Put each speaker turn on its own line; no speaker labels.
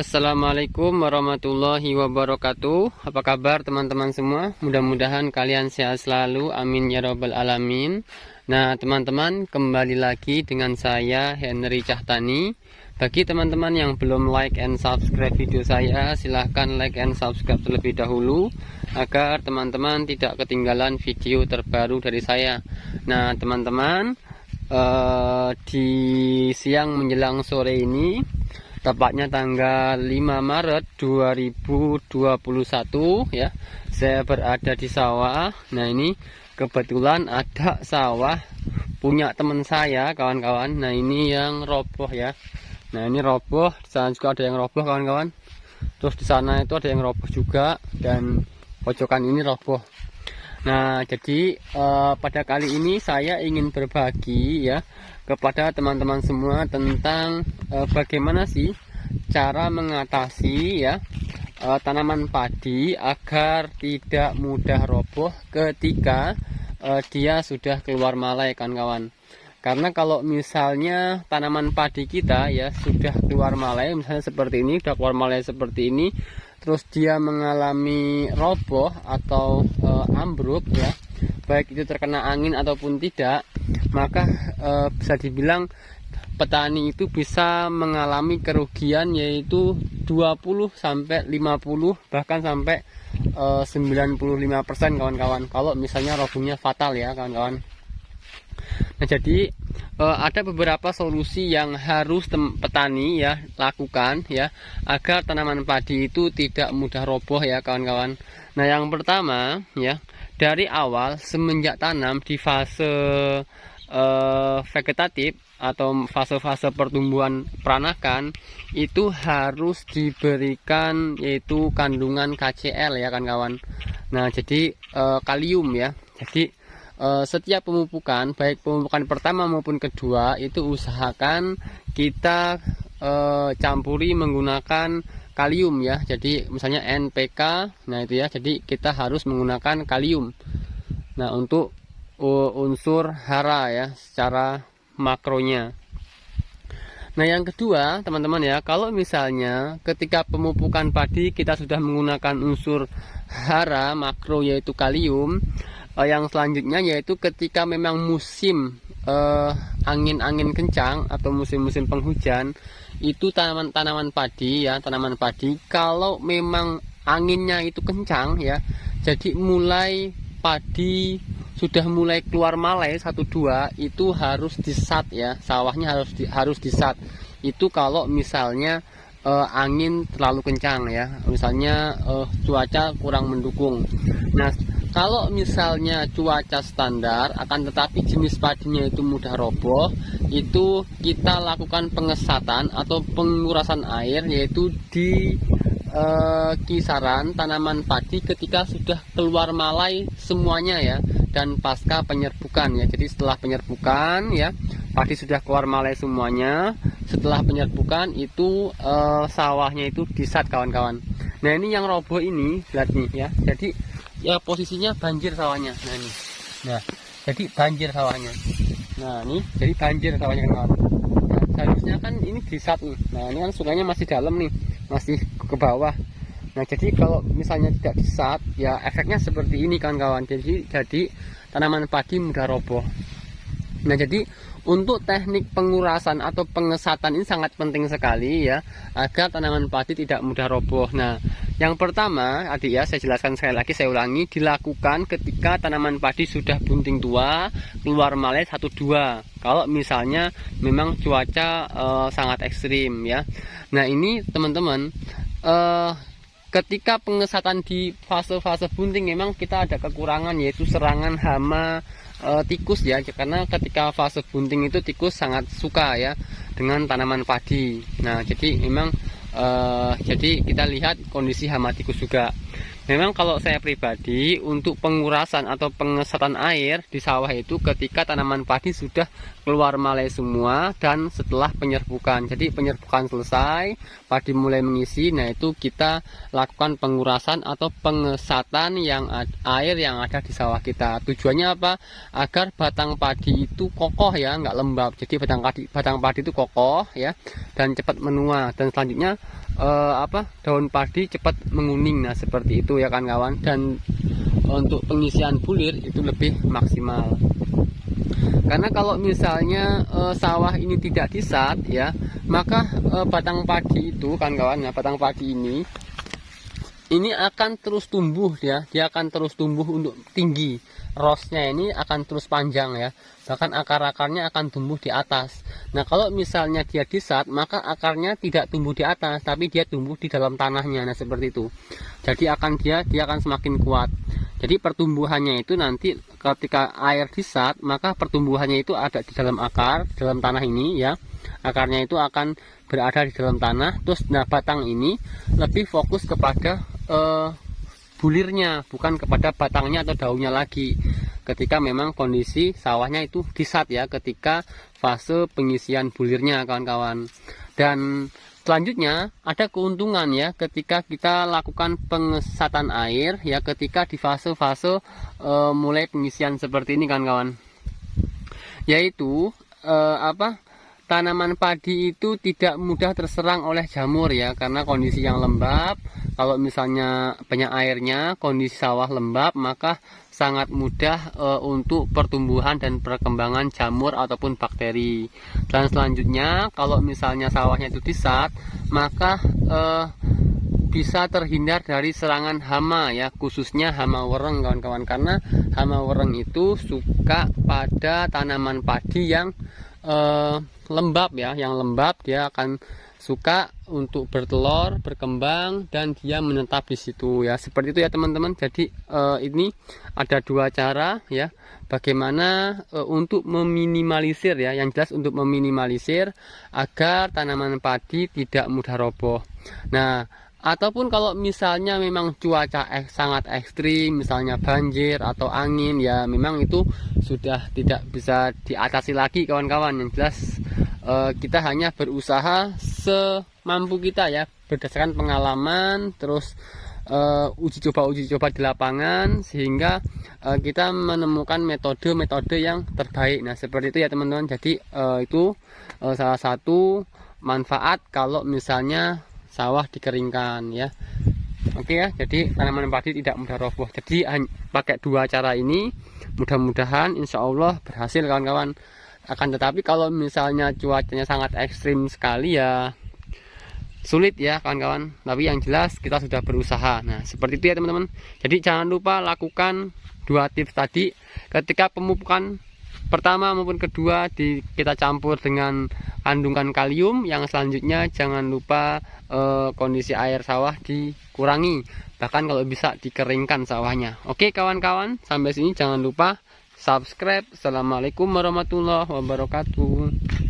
Assalamualaikum warahmatullahi wabarakatuh. Apa kabar teman-teman semua? Mudah-mudahan kalian sehat selalu, amin ya robbal alamin. Nah teman-teman, kembali lagi dengan saya Henry Cahtani. Bagi teman-teman yang belum like and subscribe video saya, silahkan like and subscribe terlebih dahulu agar teman-teman tidak ketinggalan video terbaru dari saya. Nah teman-teman, di siang menjelang sore ini, tepatnya tanggal 5 Maret 2021 ya, saya berada di sawah. Nah ini kebetulan ada sawah punya teman saya, kawan-kawan. Nah ini yang roboh ya. Nah ini roboh, di sana juga ada yang roboh, kawan-kawan. Terus di sana itu ada yang roboh juga, dan pojokan ini roboh. Nah jadi pada kali ini saya ingin berbagi ya kepada teman-teman semua tentang bagaimana sih cara mengatasi ya tanaman padi agar tidak mudah roboh ketika dia sudah keluar malai, kawan-kawan. Karena kalau misalnya tanaman padi kita ya sudah keluar malai, misalnya seperti ini, sudah keluar malai seperti ini, terus dia mengalami roboh atau ambruk ya, baik itu terkena angin ataupun tidak, maka bisa dibilang petani itu bisa mengalami kerugian yaitu 20 sampai 50 bahkan sampai 95% kawan-kawan, kalau misalnya robohnya fatal ya, kawan-kawan. Nah jadi ada beberapa solusi yang harus petani ya lakukan ya agar tanaman padi itu tidak mudah roboh ya, kawan-kawan. Nah yang pertama ya, dari awal semenjak tanam di fase vegetatif atau fase-fase pertumbuhan peranakan itu harus diberikan yaitu kandungan KCl ya, kawan-kawan. Nah jadi kalium ya. Jadi setiap pemupukan, baik pemupukan pertama maupun kedua, itu usahakan kita campuri menggunakan kalium ya. Jadi misalnya NPK, nah itu ya, jadi kita harus menggunakan kalium. Nah untuk unsur hara ya secara makronya. Nah yang kedua teman-teman ya, kalau misalnya ketika pemupukan padi kita sudah menggunakan unsur hara makro yaitu kalium, yang selanjutnya yaitu ketika memang musim angin-angin kencang atau musim-musim penghujan, itu tanaman padi ya, tanaman padi kalau memang anginnya itu kencang ya, jadi mulai padi sudah mulai keluar malai 1-2 itu harus disat ya, sawahnya harus disat. Itu kalau misalnya angin terlalu kencang ya, misalnya cuaca kurang mendukung. Nah kalau misalnya cuaca standar akan tetapi jenis padinya itu mudah roboh, itu kita lakukan pengesatan atau pengurasan air yaitu di kisaran tanaman padi ketika sudah keluar malai semuanya ya, dan pasca penyerbukan ya. Jadi setelah penyerbukan ya, padi sudah keluar malai semuanya, setelah penyerbukan itu sawahnya itu disat, kawan-kawan. Nah ini yang roboh ini, lihat nih ya, jadi ya posisinya banjir sawahnya. Nah ini, nah jadi banjir sawahnya. Nah ini jadi banjir sawahnya, kawan. Nah, seharusnya kan ini disat nih. Nah ini kan sungainya masih dalam nih, masih ke bawah. Nah jadi kalau misalnya tidak disat ya efeknya seperti ini, kawan-kawan. Jadi tanaman padi mudah roboh. Nah jadi untuk teknik pengurasan atau pengesatan ini sangat penting sekali ya agar tanaman padi tidak mudah roboh. Nah yang pertama adik ya, saya jelaskan sekali lagi, saya ulangi, dilakukan ketika tanaman padi sudah bunting tua, keluar malai 1-2, kalau misalnya memang cuaca sangat ekstrim ya. Nah ini teman-teman, ketika pengesatan di fase-fase bunting memang kita ada kekurangan yaitu serangan hama tikus ya, karena ketika fase bunting itu tikus sangat suka ya dengan tanaman padi. Nah jadi memang jadi kita lihat kondisi hama tikus juga. Memang kalau saya pribadi untuk pengurasan atau pengesatan air di sawah itu ketika tanaman padi sudah keluar malai semua dan setelah penyerbukan. Jadi penyerbukan selesai, padi mulai mengisi, nah itu kita lakukan pengurasan atau pengesatan air yang ada di sawah kita. Tujuannya apa? Agar batang padi itu kokoh ya, nggak lembab. Jadi batang padi itu kokoh ya dan cepat menua, dan selanjutnya daun padi cepat menguning. Nah seperti itu ya kan kawan. Dan untuk pengisian bulir itu lebih maksimal, karena kalau misalnya sawah ini tidak disat ya, maka batang padi itu kan kawan, nah batang padi ini akan terus tumbuh ya, dia akan terus tumbuh untuk tinggi, rosnya ini akan terus panjang ya, bahkan akar-akarnya akan tumbuh di atas. Nah kalau misalnya dia disat, maka akarnya tidak tumbuh di atas tapi dia tumbuh di dalam tanahnya. Nah seperti itu, jadi dia akan semakin kuat. Jadi pertumbuhannya itu nanti ketika air disat, maka pertumbuhannya itu ada di dalam akar, di dalam tanah ini ya, akarnya itu akan berada di dalam tanah. Terus nah batang ini lebih fokus kepada bulirnya, bukan kepada batangnya atau daunnya lagi ketika memang kondisi sawahnya itu disat ya, ketika fase pengisian bulirnya kawan-kawan. Dan selanjutnya ada keuntungan ya ketika kita lakukan pengesatan air ya, ketika di fase-fase mulai pengisian seperti ini kawan-kawan, yaitu tanaman padi itu tidak mudah terserang oleh jamur ya, karena kondisi yang lembab. Kalau misalnya banyak airnya, kondisi sawah lembab, maka sangat mudah untuk pertumbuhan dan perkembangan jamur ataupun bakteri. Dan selanjutnya kalau misalnya sawahnya itu disat, maka bisa terhindar dari serangan hama ya, khususnya hama wereng kawan-kawan, karena hama wereng itu suka pada tanaman padi yang lembab ya, yang lembab dia akan suka untuk bertelur, berkembang, dan dia menetap di situ ya. Seperti itu ya teman-teman. Jadi ini ada dua cara ya, bagaimana untuk meminimalisir ya, yang jelas untuk meminimalisir agar tanaman padi tidak mudah roboh. Nah ataupun kalau misalnya memang cuaca sangat ekstrim, misalnya banjir atau angin ya, memang itu sudah tidak bisa diatasi lagi kawan-kawan. Yang jelas kita hanya berusaha semampu kita ya, berdasarkan pengalaman, terus uji coba di lapangan, sehingga kita menemukan metode-metode yang terbaik. Nah seperti itu ya teman-teman. Jadi itu salah satu manfaat kalau misalnya sawah dikeringkan ya. Oke ya, jadi tanaman padi tidak mudah roboh. Jadi pakai dua cara ini, mudah-mudahan insya Allah berhasil kawan-kawan. Akan tetapi kalau misalnya cuacanya sangat ekstrim sekali ya sulit ya kawan-kawan. Tapi yang jelas kita sudah berusaha. Nah seperti itu ya teman-teman. Jadi jangan lupa lakukan dua tips tadi. Ketika pemupukan pertama maupun kedua kita campur dengan kandungan kalium. Yang selanjutnya jangan lupa kondisi air sawah dikurangi, bahkan kalau bisa dikeringkan sawahnya. Oke kawan-kawan, sampai sini jangan lupa subscribe. Assalamualaikum warahmatullahi wabarakatuh.